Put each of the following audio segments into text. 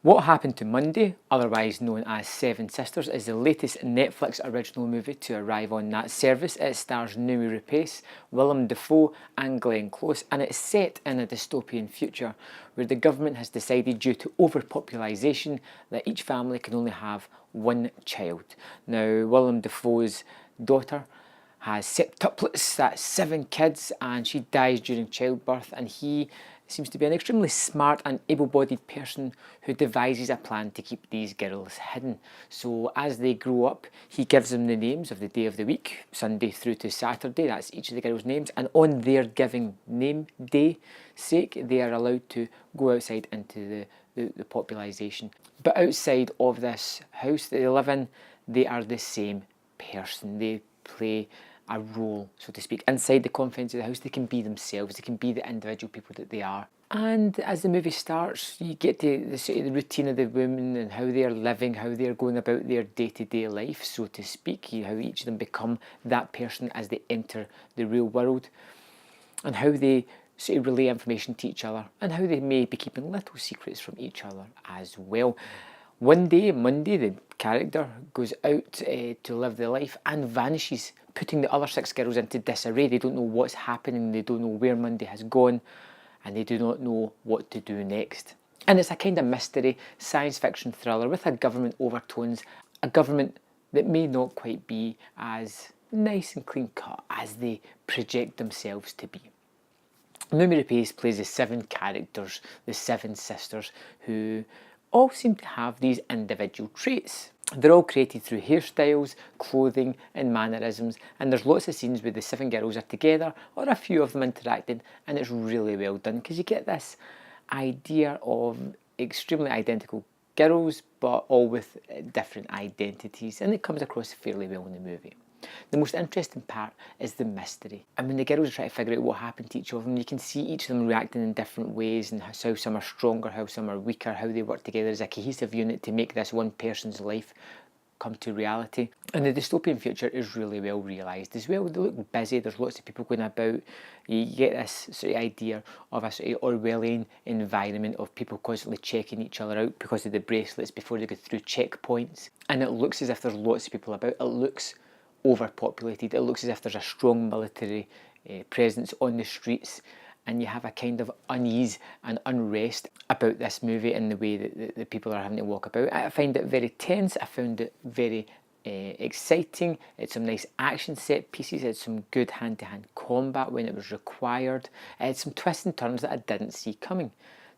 What Happened to Monday, otherwise known as Seven Sisters, is the latest Netflix original movie to arrive on that service. It stars Noomi Rapace, Willem Dafoe and Glenn Close, and it's set in a dystopian future where the government has decided, due to overpopulation, that each family can only have one child. Now, Willem Dafoe's daughter has septuplets, that's 7 kids, and she dies during childbirth, and he seems to be an extremely smart and able-bodied person who devises a plan to keep these girls hidden. So as they grow up, he gives them the names of the day of the week, Sunday through to Saturday, that's each of the girls' names, and on their giving name day sake, they are allowed to go outside into the population. But outside of this house that they live in, they are the same person. They play a role, so to speak. Inside the confines of the house, they can be themselves, they can be the individual people that they are. And as the movie starts, you get to the routine of the women and how they're living, how they're going about their day-to-day life, so to speak, how each of them become that person as they enter the real world, and how they sort of relay information to each other, and how they may be keeping little secrets from each other as well. One day, Monday, the character goes out to live their life and vanishes, putting the other 6 girls into disarray. They don't know what's happening, they don't know where Monday has gone, and they do not know what to do next. And it's a kind of mystery, science fiction thriller with a government overtones, a government that may not quite be as nice and clean cut as they project themselves to be. Noomi Rapace plays the 7 characters, the 7 sisters, who all seem to have these individual traits. They're all created through hairstyles, clothing and mannerisms, and there's lots of scenes where the 7 girls are together or a few of them interacting, and it's really well done because you get this idea of extremely identical girls but all with different identities, and it comes across fairly well in the movie. The most interesting part is the mystery, and when the girls try to figure out what happened to each of them, you can see each of them reacting in different ways, and how some are stronger, how some are weaker, how they work together as a cohesive unit to make this one person's life come to reality. And the dystopian future is really well realised as well. They look busy, there's lots of people going about. You get this sort of idea of a sort of Orwellian environment of people constantly checking each other out because of the bracelets before they go through checkpoints, and it looks as if there's lots of people about. It looks overpopulated, it looks as if there's a strong military presence on the streets, and you have a kind of unease and unrest about this movie and the way that the people are having to walk about. I find it very tense, I found it very exciting. It's some nice action set pieces, it's some good hand-to-hand combat when it was required, it's some twists and turns that I didn't see coming.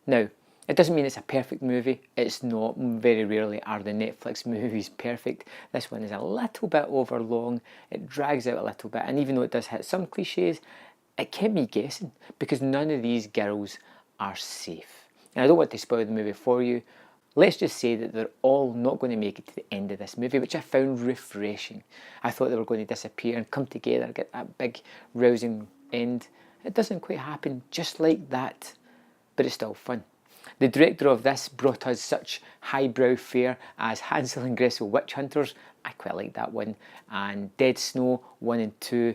Now, it doesn't mean it's a perfect movie, it's not. Very rarely are the Netflix movies perfect. This one is a little bit overlong, it drags out a little bit, and even though it does hit some cliches, it kept me guessing because none of these girls are safe. And I don't want to spoil the movie for you. Let's just say that they're all not going to make it to the end of this movie, which I found refreshing. I thought they were going to disappear and come together, get that big rousing end. It doesn't quite happen just like that, but it's still fun. The director of this brought us such highbrow fare as Hansel and Gretel Witch Hunters. I quite like that one. And Dead Snow 1 and 2.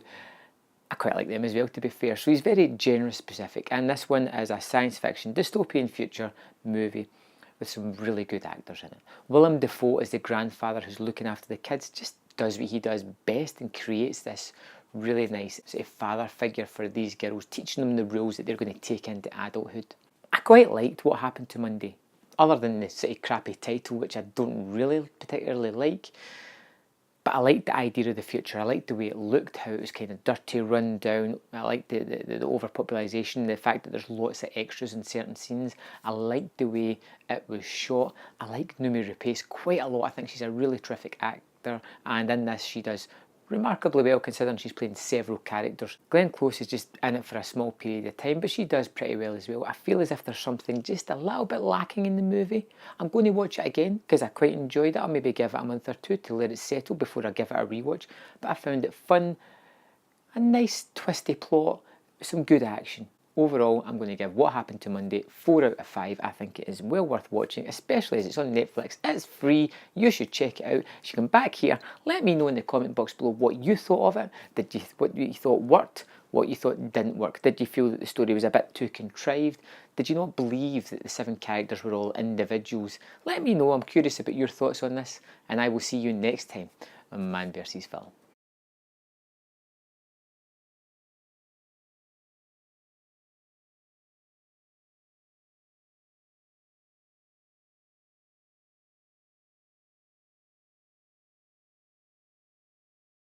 I quite like them as well, to be fair. So he's very genre specific, and this one is a science fiction dystopian future movie with some really good actors in it. Willem Dafoe is the grandfather who's looking after the kids, just does what he does best and creates this really nice sort of father figure for these girls, teaching them the rules that they're going to take into adulthood. I quite liked What Happened to Monday, other than the sort of crappy title, which I don't really particularly like. But I liked the idea of the future. I liked the way it looked, how it was kind of dirty, run down. I liked the overpopulation, the fact that there's lots of extras in certain scenes. I liked the way it was shot. I like Noomi Rapace quite a lot. I think she's a really terrific actor, and in this she does remarkably well considering she's playing several characters. Glenn Close is just in it for a small period of time, but she does pretty well as well. I feel as if there's something just a little bit lacking in the movie. I'm going to watch it again because I quite enjoyed it. I'll maybe give it a month or two to let it settle before I give it a rewatch, but I found it fun, a nice twisty plot, some good action. Overall, I'm going to give What Happened to Monday 4 out of 5. I think it is well worth watching, especially as it's on Netflix. It's free. You should check it out. You come back here. Let me know in the comment box below what you thought of it. What you thought worked? What you thought didn't work? Did you feel that the story was a bit too contrived? Did you not believe that the 7 characters were all individuals? Let me know. I'm curious about your thoughts on this, and I will see you next time on Man vs. Film.